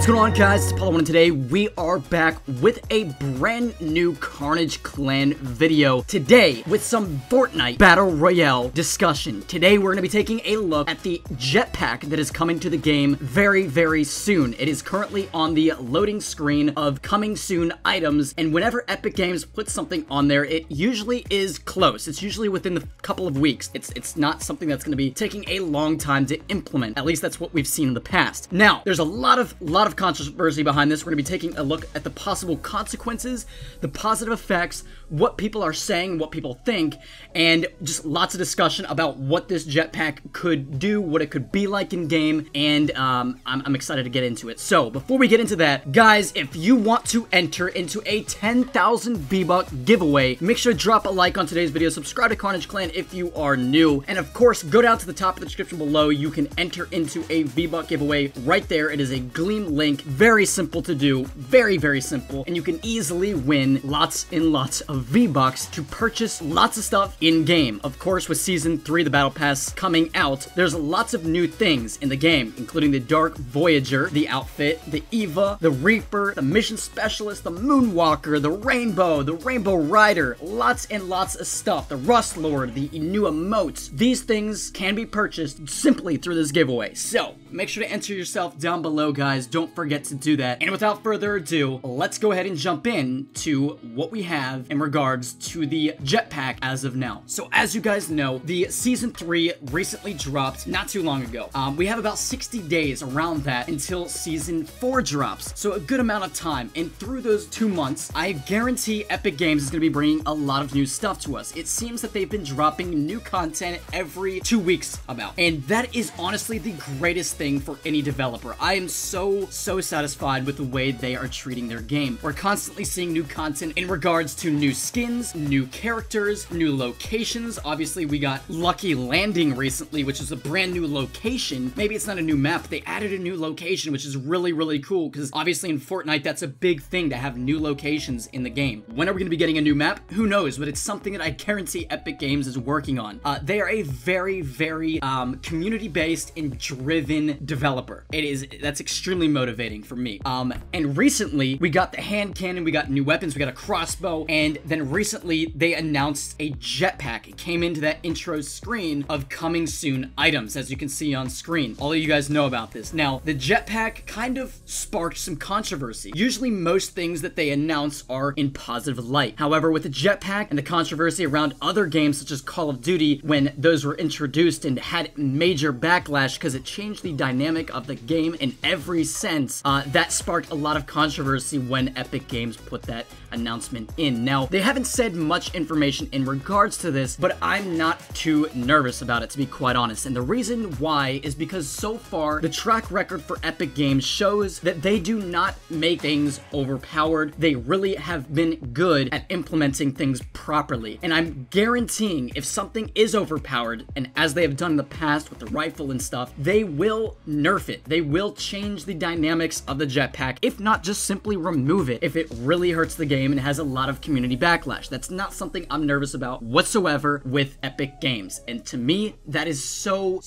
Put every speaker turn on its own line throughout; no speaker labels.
going on, guys? It's Apollo1, and today we are back with a brand new Carnage Clan video. Today, with some Fortnite Battle Royale discussion. Today, we're going to be taking a look at the jetpack that is coming to the game very, very soon. It is currently on the loading screen of coming soon items, and whenever Epic Games puts something on there, it usually is close. It's usually within the couple of weeks. It's not something that's going to be taking a long time to implement. At least that's what we've seen in the past. Now, there's a lot of controversy behind this. We're going to be taking a look at the possible consequences, the positive effects, what people are saying, what people think, and just lots of discussion about what this jetpack could do, what it could be like in game, and I'm excited to get into it. So, before we get into that, guys, if you want to enter into a 10,000 V-Buck giveaway, make sure to drop a like on today's video, subscribe to Carnage Clan if you are new, and of course, go down to the top of the description below. You can enter into a V-Buck giveaway right there. It is a Gleam link, very simple to do, very, very simple, and you can easily win lots and lots of V-Bucks to purchase lots of stuff in-game. Of course, with Season 3, the Battle Pass, coming out, there's lots of new things in the game, including the Dark Voyager, the outfit, the Eva, the Reaper, the Mission Specialist, the Moonwalker, the Rainbow Rider, lots and lots of stuff, the Rust Lord, the new emotes. These things can be purchased simply through this giveaway, so make sure to enter yourself down below, guys. Don't forget to do that. And without further ado, let's go ahead and jump in to what we have in regards to the jetpack as of now. So as you guys know, the Season 3 recently dropped not too long ago. We have about 60 days around that until Season 4 drops. So a good amount of time. And through those 2 months, I guarantee Epic Games is going to be bringing a lot of new stuff to us. It seems that they've been dropping new content every 2 weeks about. And that is honestly the greatest thing for any developer. I am so satisfied with the way they are treating their game. We're constantly seeing new content in regards to new skins, new characters, new locations. Obviously, we got Lucky Landing recently, which is a brand new location. Maybe it's not a new map, but they added a new location, which is really, really cool, because obviously in Fortnite, that's a big thing to have new locations in the game. When are we going to be getting a new map? Who knows, but it's something that I guarantee Epic Games is working on. They are a very, very community-based and driven developer. That's extremely motivating for me. And recently, we got the hand cannon, we got new weapons, we got a crossbow, and then recently, they announced a jetpack. It came into that intro screen of coming soon items, as you can see on screen. All of you guys know about this. Now, the jetpack kind of sparked some controversy. Usually, most things that they announce are in positive light. However, with the jetpack and the controversy around other games such as Call of Duty, when those were introduced and had major backlash because it changed the dynamic of the game in every sense, that sparked a lot of controversy when Epic Games put that announcement in. Now, they haven't said much information in regards to this, but I'm not too nervous about it, to be quite honest. And the reason why is because so far, the track record for Epic Games shows that they do not make things overpowered. They really have been good at implementing things properly. And I'm guaranteeing if something is overpowered, and as they have done in the past with the rifle and stuff, they will nerf it. They will change the dynamics of the jetpack, if not just simply remove it if it really hurts the game and has a lot of community backlash. That's not something I'm nervous about whatsoever with Epic Games. And to me, that is so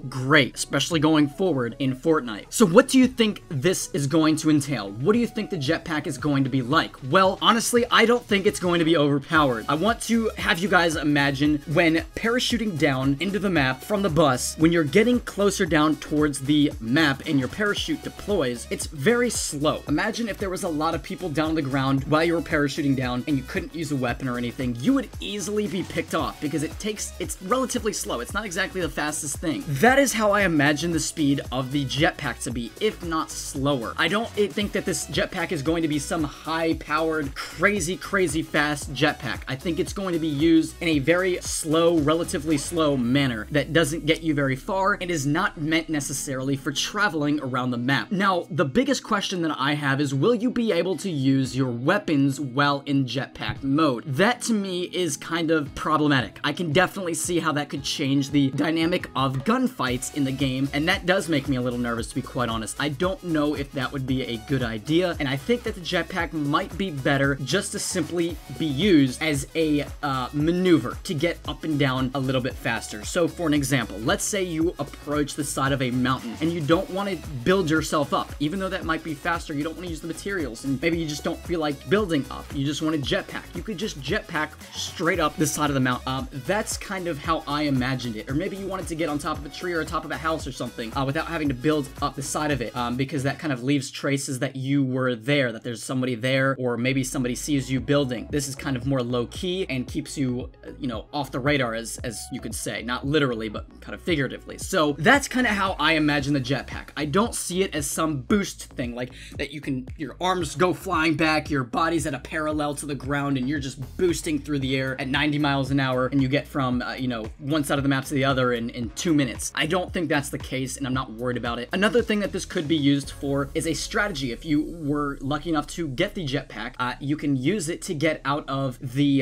great, especially going forward in Fortnite. So what do you think this is going to entail? What do you think the jetpack is going to be like? Well, honestly, I don't think it's going to be overpowered. I want to have you guys imagine when parachuting down into the map from the bus, when you're getting closer down towards the map and your parachute deploys, it's very slow. Imagine if there was a lot of people down on the ground while you were parachuting down and you couldn't use a weapon or anything. You would easily be picked off because it's relatively slow. It's not exactly the fastest thing. That is how I imagine the speed of the jetpack to be, if not slower. I don't think that this jetpack is going to be some high-powered, crazy fast jetpack. I think it's going to be used in a very slow, relatively slow manner that doesn't get you very far. It is not meant necessarily for traveling around the map. Now, the biggest question that I have is, will you be able to use your weapons while in jetpack mode? That to me is kind of problematic. I can definitely see how that could change the dynamic of gunfights in the game, and that does make me a little nervous, to be quite honest. I don't know if that would be a good idea, and I think that the jetpack might be better just to simply be used as a maneuver to get up and down a little bit faster. So for an example, let's say you approach the side of a mountain, and you don't want to build yourself up. Even though that might be faster, you don't want to use the materials, and maybe you just don't feel like building up. You just want to jetpack. You could just jetpack straight up the side of the mountain. That's kind of how I imagined it. Or maybe you wanted to get on top of a tree or on top of a house or something without having to build up the side of it, because that kind of leaves traces that you were there, that there's somebody there, or maybe somebody sees you building. This is kind of more low-key and keeps you, you know, off the radar, as you could say. Not literally, but kind of figuratively. So that's kind of how I imagine the jetpack. I don't see it as some boost thing, like that you can, your arms go flying back, your body's at a parallel to the ground, and you're just boosting through the air at 90 miles an hour, and you get from, you know, one side of the map to the other in 2 minutes. I don't think that's the case, and I'm not worried about it. Another thing that this could be used for is a strategy. If you were lucky enough to get the jetpack, you can use it to get out of the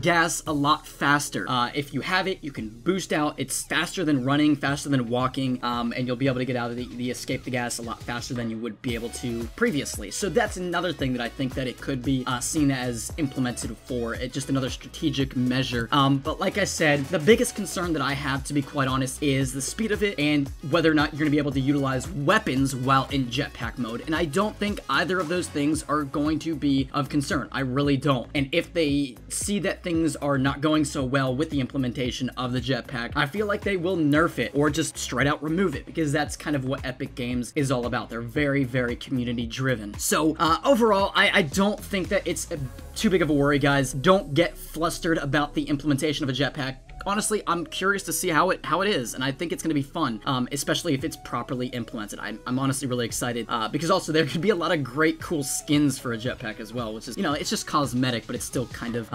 gas a lot faster. If you have it, you can boost out. It's faster than running, faster than walking, and you'll be able to get out of the escape the gas a lot faster than you would be able to previously. So that's another thing that I think that it could be seen as implemented for. It's just another strategic measure. But like I said, the biggest concern that I have, to be quite honest, is the speed of it and whether or not you're going to be able to utilize weapons while in jetpack mode. And I don't think either of those things are going to be of concern. I really don't. And if they see that things are not going so well with the implementation of the jetpack, I feel like they will nerf it or just straight out remove it, because that's kind of what Epic Games is all about. They're very, very community driven. So overall, I don't think that it's too big of a worry, guys. Don't get flustered about the implementation of a jetpack. Honestly, I'm curious to see how it is, and I think it's going to be fun, especially if it's properly implemented. I'm honestly really excited, because also there could be a lot of great, cool skins for a jetpack as well, which is, you know, it's just cosmetic, but it's still kind of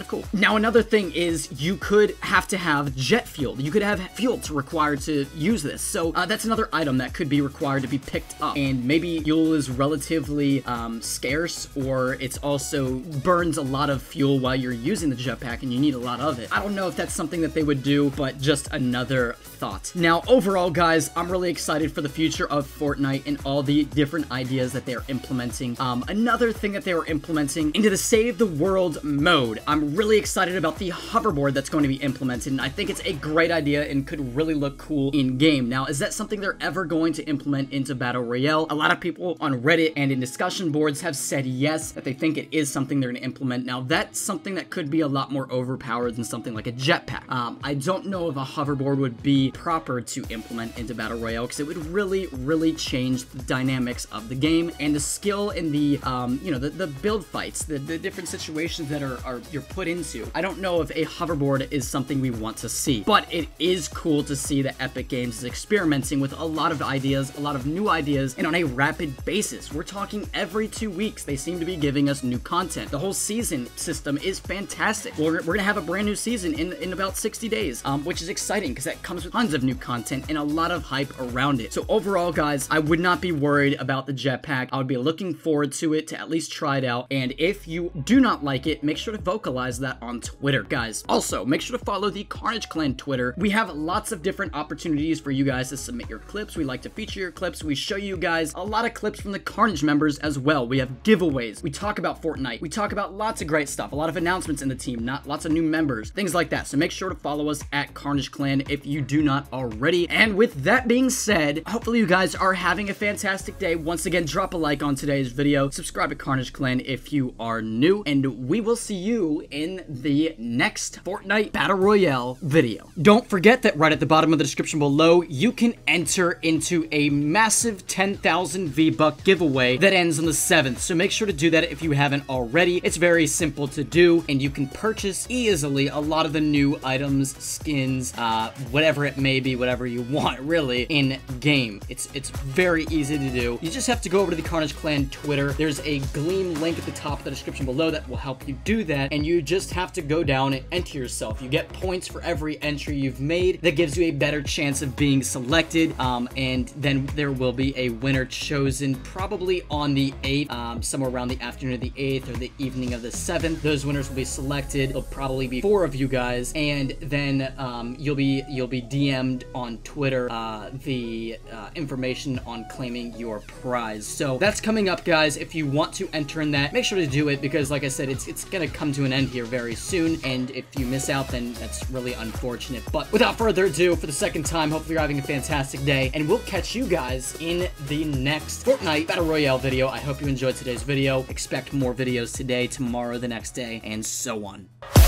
cool. Now, another thing is you could have to have jet fuel. You could have fuel to require to use this, so that's another item that could be required to be picked up, and maybe fuel is relatively scarce, or it's also burns a lot of fuel while you're using the jetpack, and you need a lot of it. I don't know if that's something that they would do, but just another thought. Now, overall, guys, I'm really excited for the future of Fortnite and all the different ideas that they're implementing. Another thing that they were implementing into the Save the World mode. I'm really excited about the hoverboard that's going to be implemented, and I think it's a great idea and could really look cool in game. Now, is that something they're ever going to implement into Battle Royale? A lot of people on Reddit and in discussion boards have said yes, that they think it is something they're going to implement. Now, that's something that could be a lot more overpowered than something like a jetpack. I don't know if a hoverboard would be proper to implement into Battle Royale, because it would really, really change the dynamics of the game and the skill in the, you know, the build fights, the different situations that you're put into. I don't know if a hoverboard is something we want to see, but it is cool to see that Epic Games is experimenting with a lot of ideas, a lot of new ideas, and on a rapid basis. We're talking every 2 weeks. They seem to be giving us new content. The whole season system is fantastic. We're gonna have a brand new season in about 60 days, which is exciting because that comes with tons of new content and a lot of hype around it. So overall, guys, I would not be worried about the jetpack. I would be looking forward to it, to at least try it out. And if you do not like it, make sure to vocalize that on Twitter, guys. Also, make sure to follow the Carnage Clan Twitter. We have lots of different opportunities for you guys to submit your clips. We like to feature your clips. We show you guys a lot of clips from the Carnage members as well. We have giveaways. We talk about Fortnite. We talk about lots of great stuff. A lot of announcements in the team, lots of new members, things like that. So make sure to follow us at Carnage Clan if you do not already. And with that being said, hopefully you guys are having a fantastic day. Once again, drop a like on today's video. Subscribe to Carnage Clan if you are new. And we will see you in the next Fortnite Battle Royale video. Don't forget that right at the bottom of the description below, you can enter into a massive 10,000 V-Buck giveaway that ends on the 7th. So make sure to do that if you haven't already. It's very simple to do, and you can purchase easily a lot of the new items, skins, whatever it may be, whatever you want, really, in game. It's very easy to do. You just have to go over to the Carnage Clan Twitter. There's a Gleam link at the top of the description below that will help you do that, and you just have to go down and enter yourself. You get points for every entry you've made. That gives you a better chance of being selected, and then there will be a winner chosen probably on the 8th, somewhere around the afternoon of the 8th or the evening of the 7th. Those winners will be selected. There'll probably be 4 of you guys, and and then you'll be DM'd on Twitter the information on claiming your prize. So that's coming up, guys. If you want to enter in that, make sure to do it, because like I said, it's gonna come to an end here very soon, and if you miss out, then that's really unfortunate. But without further ado, for the second time, hopefully you're having a fantastic day, and we'll catch you guys in the next Fortnite Battle Royale video. I hope you enjoyed today's video. Expect more videos today, tomorrow, the next day, and so on.